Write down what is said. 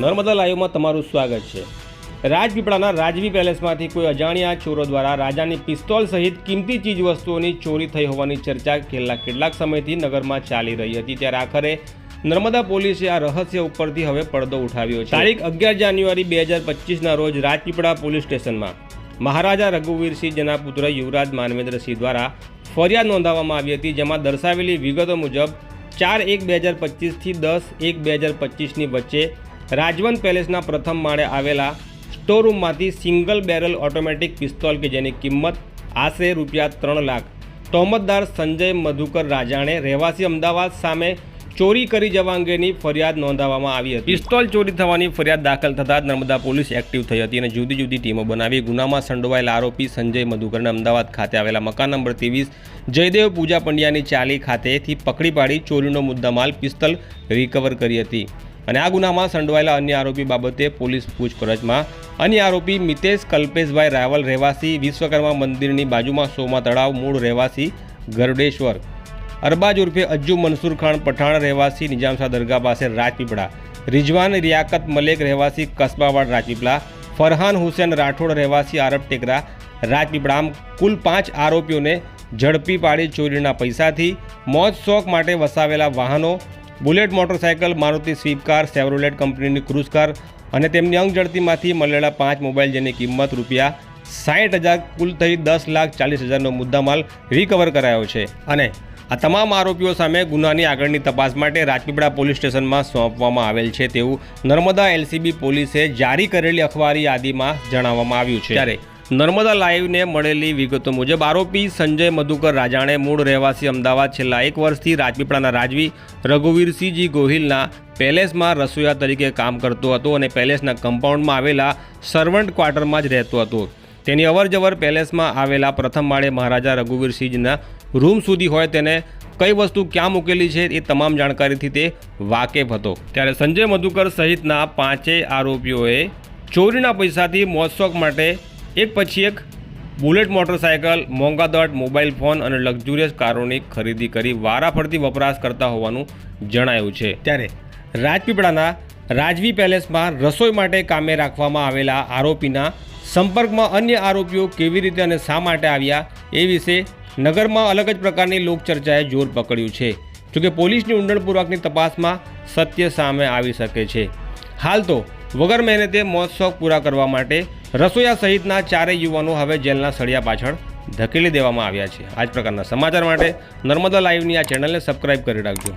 નર્મદા લાઈવમાં તમારું સ્વાગત છે। રાજપીપળાના રાજવી પેલેસમાંથી કોઈ અજાણ્યા ચોરો દ્વારા રાજાની પિસ્તોલ સહિત કિંમતી ચીજવસ્તુઓની ચોરી થઈ હોવાની ચર્ચા કેટલાક સમયથી નગરમાં ચાલી રહી હતી, ત્યારે આખરે નર્મદા પોલીસે આ રહસ્ય ઉપરથી હવે પડદો ઉઠાવ્યો છે। તારીખ 11 જાન્યુઆરી 2025ના રોજ રાજપીપળા પોલીસ સ્ટેશનમાં મહારાજા રઘુવીરસિંહના પુત્ર યુવરાજ માનવેન્દ્રસિંહ દ્વારા ફરિયાદ નોંધાવવામાં આવી હતી, જેમાં દર્શાવેલી વિગતો મુજબ 4/1/2025 થી 10/1/2025ની વચ્ચે રાજવંત પેલેસના પ્રથમ માળે આવેલા સ્ટોરરૂમમાંથી સિંગલ બેરલ ઓટોમેટિક પિસ્તોલ કે જેની કિંમત આશરે ₹3 લાખ તહોમતદાર સંજય મધુકર રાજાણે રહેવાસી અમદાવાદ સામે ચોરી કરી જવા અંગેની ફરિયાદ નોંધાવવામાં આવી હતી। પિસ્તોલ ચોરી થવાની ફરિયાદ દાખલ થતાં જ નર્મદા પોલીસ એક્ટિવ થઈ હતી અને જુદી જુદી ટીમો બનાવી ગુનામાં સંડોવાયેલા આરોપી સંજય મધુકરને અમદાવાદ ખાતે આવેલા મકાન નંબર 23 જયદેવ પૂજા પંડ્યાની ચાલી ખાતેથી પકડી પાડી ચોરીનો મુદ્દામાલ પિસ્તોલ રિકવર કરી હતી અને આ ગુનામાં સંડોવાયેલા અન્ય આરોપી બાબતે પોલીસ પૂછપરછમાં અન્ય આરોપી મિતેશ કલ્પેશભાઈ રાવલ રહેવાસી વિશ્વકર્મા મંદિરની બાજુમાં સોમા તળાવ મૂળ રહેવાસી ગરુડેશ્વર, અરબાજ ઉર્ફે અજ્જુ મનસુર ખાન પઠાણ રહેવાસી નિજામશાહ દરગાહ પાસે રાજપીપળા, રિઝવાન રિયાકત મલેક રહેવાસી કસ્બાવાડ રાજપીપળા, ફરહાન હુસેન રાઠોડ રહેવાસી આરબ ટેકરા રાજપીપળા, આમ કુલ 5 આરોપીઓને ઝડપી પાડી ચોરીના પૈસાથી મોજ શોખ માટે વસાવેલા વાહનો, Bullet motorcycle, Maruti Swift car, Chevrolet કંપનીની ક્રૂઝ કાર અને તેમની અંગઝડતીમાંથી મળેલા 5 મોબાઈલ જેની કિંમત ₹60,000 કુલ થઈ 10,40,000નો મુદ્દામાલ રિકવર કરાયો છે અને આ તમામ આરોપીઓ સામે ગુનાની આગળની તપાસ માટે રાજપીપળા પોલીસ સ્ટેશનમાં સોંપવામાં આવેલ છે તેવું નર્મદા એલસીબી પોલીસે જારી કરેલી અખબારી યાદીમાં જણાવવામાં આવ્યું છે। ત્યારે નર્મદા લાઈવને મળેલી વિગતો મુજબ આરોપી સંજય મધુકર રાજાણે મૂળ રહેવાસી અમદાવાદ છેલ્લા 1 વર્ષથી રાજપીપળાના રાજવી રઘુવીરસિંહજી ગોહિલના પેલેસમાં રસોઈયા તરીકે કામ કરતો હતો અને પેલેસના કમ્પાઉન્ડમાં આવેલા સર્વન્ટ ક્વાર્ટરમાં જ રહેતો હતો। તેની અવરજવર પેલેસમાં આવેલા પ્રથમ માળે મહારાજા રઘુવીરસિંહના રૂમ સુધી હોય તેને કઈ વસ્તુ ક્યાં મૂકેલી છે એ તમામ જાણકારીથી તે વાકેફ હતો। ત્યારે સંજય મધુકર સહિતના 5 આરોપીઓએ ચોરીના પૈસાથી મોજશોખ માટે એક પછી એક બુલેટ મોટરસાયકલ, મોંઘાદટ મોબાઈલ ફોન અને લક્ઝુરિયસ કારોની ખરીદી કરી વારાફરતી વપરાશ કરતા હોવાનું જણાયું છે। ત્યારે રાજપીપળાના રાજવી પેલેસમાં રસોઈ માટે કામે રાખવામાં આવેલા આરોપીના સંપર્કમાં અન્ય આરોપીઓ કેવી રીતે અને શા માટે આવ્યા એ વિશે નગરમાં અલગ જ પ્રકારની લોકચર્ચાએ જોર પકડ્યું છે। જોકે પોલીસની ઊંડાણપૂર્વકની તપાસમાં સત્ય સામે આવી શકે છે। હાલ તો વગર મહેનતે મોજ શોખ પૂરા કરવા માટે રસોઈયા સહિતના 4 યુવાનો હવે જેલના સળિયા પાછળ ધકેલી દેવામાં આવ્યા છે। આ જ પ્રકારના સમાચાર માટે નર્મદા લાઈવની આ ચેનલને સબસ્ક્રાઈબ કરી રાખજો।